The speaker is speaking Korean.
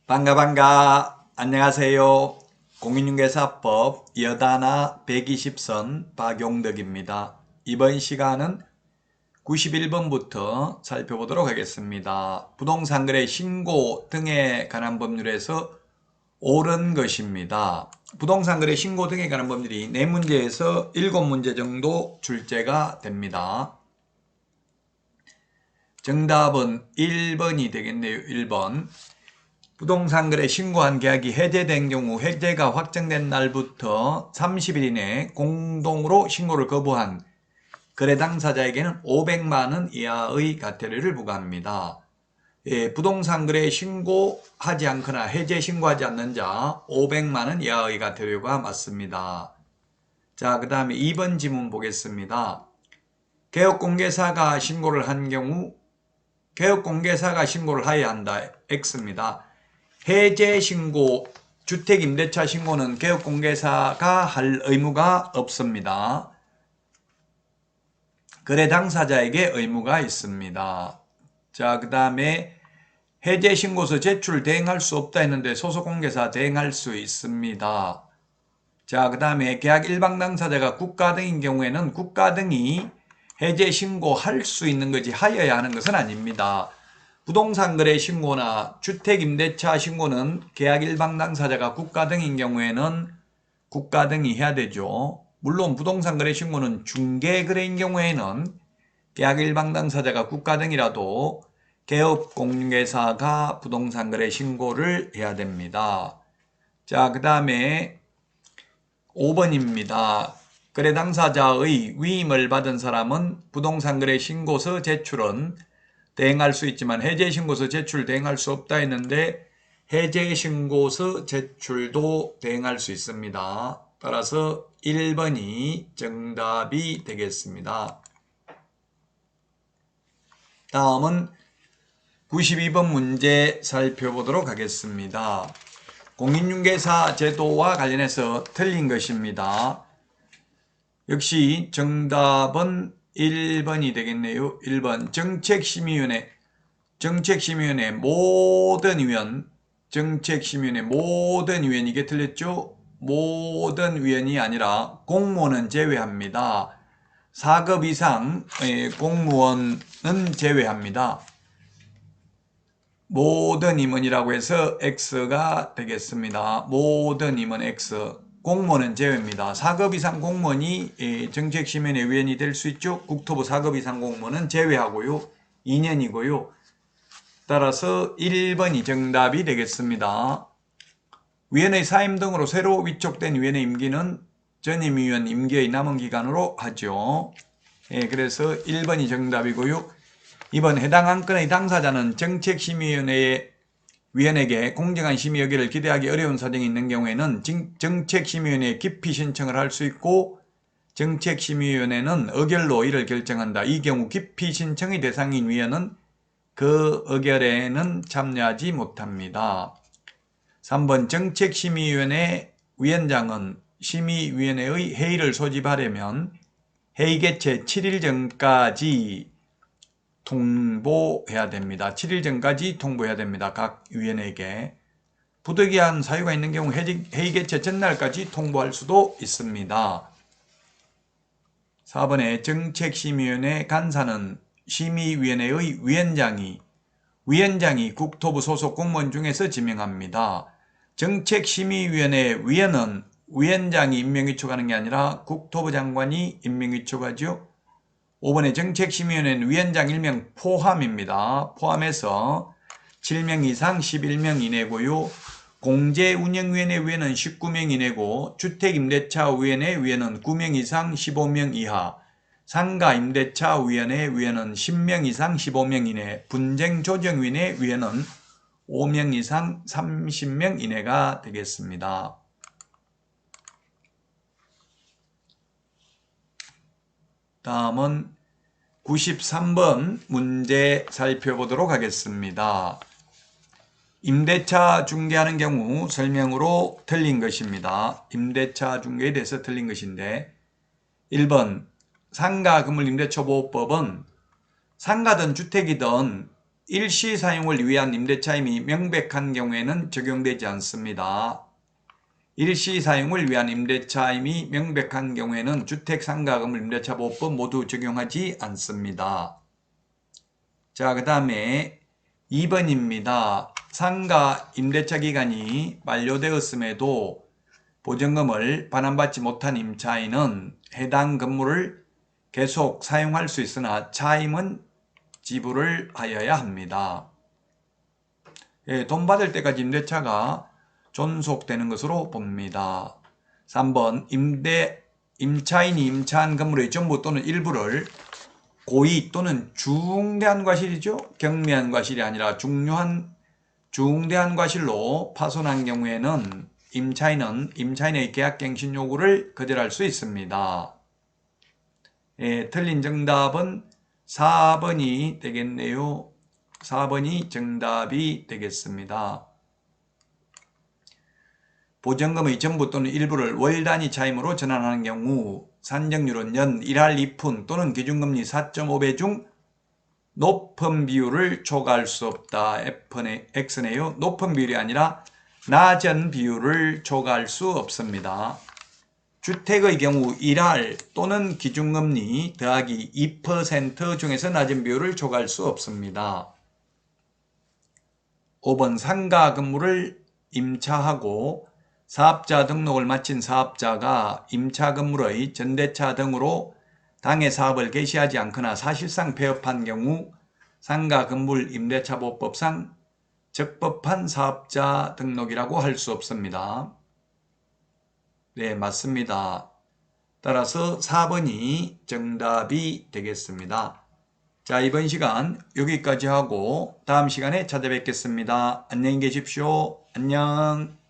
반가 안녕하세요. 공인중개사법 여단아 120선 박용덕입니다. 이번 시간은 91번부터 살펴보도록 하겠습니다. 부동산거래 신고 등에 관한 법률에서 옳은 것입니다. 부동산거래 신고 등에 관한 법률이 4문제에서 7문제 정도 출제가 됩니다. 정답은 1번이 되겠네요. 1번. 부동산거래 신고한 계약이 해제된 경우 해제가 확정된 날부터 30일 이내에 공동으로 신고를 거부한 거래 당사자에게는 500만원 이하의 과태료를 부과합니다. 부동산거래 신고하지 않거나 해제 신고하지 않는 자 500만원 이하의 과태료가 맞습니다. 자, 그 다음에 2번 지문 보겠습니다. 개업공개사가 신고를 한 경우 개업공개사가 신고를 하여야 한다. X입니다. 해제 신고, 주택임대차 신고는 개업공개사가 할 의무가 없습니다. 거래 당사자에게 의무가 있습니다. 자, 그 다음에 해제 신고서 제출 대행할 수 없다 했는데 소속공개사 대행할 수 있습니다. 자, 그 다음에 계약 일방 당사자가 국가 등인 경우에는 국가 등이 해제 신고할 수 있는 거지 하여야 하는 것은 아닙니다. 부동산 거래 신고나 주택임대차 신고는 계약 일방 당사자가 국가 등인 경우에는 국가 등이 해야 되죠. 물론 부동산 거래 신고는 중개거래인 경우에는 계약 일방 당사자가 국가 등이라도 개업공개사가 부동산 거래 신고를 해야 됩니다. 자, 그 다음에 5번입니다. 거래 당사자의 위임을 받은 사람은 부동산 거래 신고서 제출은 대행할 수 있지만 해제신고서 제출 대행할 수 없다 했는데 해제신고서 제출도 대행할 수 있습니다. 따라서 1번이 정답이 되겠습니다. 다음은 92번 문제 살펴보도록 하겠습니다. 공인중개사 제도와 관련해서 틀린 것입니다. 역시 정답은 1번이 되겠네요. 1번 정책심의위원회 모든 위원 정책심의위원회 모든 위원 이게 틀렸죠? 모든 위원이 아니라 공무원은 제외합니다. 4급 이상 공무원은 제외합니다. 모든 임원이라고 해서 X가 되겠습니다. 모든 임원 X. 공무원은 제외입니다. 4급 이상 공무원이 정책심의위원회 위원이 될 수 있죠. 국토부 4급 이상 공무원은 제외하고요. 2년이고요. 따라서 1번이 정답이 되겠습니다. 위원회 사임 등으로 새로 위촉된 위원회 임기는 전임위원 임기의 남은 기간으로 하죠. 그래서 1번이 정답이고요. 2번 해당 안건의 당사자는 정책심의위원회의 위원에게 공정한 심의 여기를 기대하기 어려운 사정이 있는 경우에는 정책심의위원회에 기피 신청을 할 수 있고 정책심의위원회는 의결로 이를 결정한다. 이 경우 기피 신청의 대상인 위원은 그 의결에는 참여하지 못합니다. 3번 정책심의위원회 위원장은 심의위원회의 회의를 소집하려면 회의 개최 7일 전까지 통보해야 됩니다. 7일 전까지 통보해야 됩니다. 각 위원에게. 부득이한 사유가 있는 경우 회의 개최 전날까지 통보할 수도 있습니다. 4번에 정책심의위원회 간사는 심의위원회의 위원장이 국토부 소속 공무원 중에서 지명합니다. 정책심의위원회 위원은 위원장이 임명위촉하는 게 아니라 국토부 장관이 임명위촉하죠. 5번에 정책심의위원회는 위원장 1명 포함입니다. 포함해서 7명 이상 11명 이내고요. 공제운영위원회 위원은 19명 이내고 주택임대차위원회 위원은 9명 이상 15명 이하, 상가임대차위원회 위원은 10명 이상 15명 이내, 분쟁조정위원회 위원은 5명 이상 30명 이내가 되겠습니다. 다음은 93번 문제 살펴보도록 하겠습니다. 임대차 중개하는 경우 설명으로 틀린 것입니다. 임대차 중개에 대해서 틀린 것인데 1번 상가건물임대초보호법은 상가든 주택이든 일시 사용을 위한 임대차임이 명백한 경우에는 적용되지 않습니다. 일시 사용을 위한 임대차임이 명백한 경우에는 주택, 상가, 건물 임대차보호법 모두 적용하지 않습니다. 자, 그 다음에 2번입니다. 상가 임대차 기간이 만료되었음에도 보증금을 반환받지 못한 임차인은 해당 건물을 계속 사용할 수 있으나 차임은 지불을 하여야 합니다. 예, 돈 받을 때까지 임대차가 존속되는 것으로 봅니다. 3번 임차인이 임차한 건물의 전부 또는 일부를 고의 또는 중대한 과실이죠. 경미한 과실이 아니라 중대한 과실로 파손한 경우에는 임차인은 임차인의 계약갱신 요구를 거절할 수 있습니다. 예, 틀린 정답은 4번이 되겠네요. 4번이 정답이 되겠습니다. 보증금의 전부 또는 일부를 월 단위 차임으로 전환하는 경우 산정률은 연 1할 2푼 또는 기준금리 4.5배 중 높은 비율을 초과할 수 없다. X네요. 높은 비율이 아니라 낮은 비율을 초과할 수 없습니다. 주택의 경우 1할 또는 기준금리 더하기 2% 중에서 낮은 비율을 초과할 수 없습니다. 5번 상가 건물을 임차하고 사업자 등록을 마친 사업자가 임차 건물의 전대차 등으로 당해 사업을 개시하지 않거나 사실상 폐업한 경우 상가 건물 임대차보호법상 적법한 사업자 등록이라고 할 수 없습니다. 네, 맞습니다. 따라서 4번이 정답이 되겠습니다. 자, 이번 시간 여기까지 하고 다음 시간에 찾아뵙겠습니다. 안녕히 계십시오. 안녕.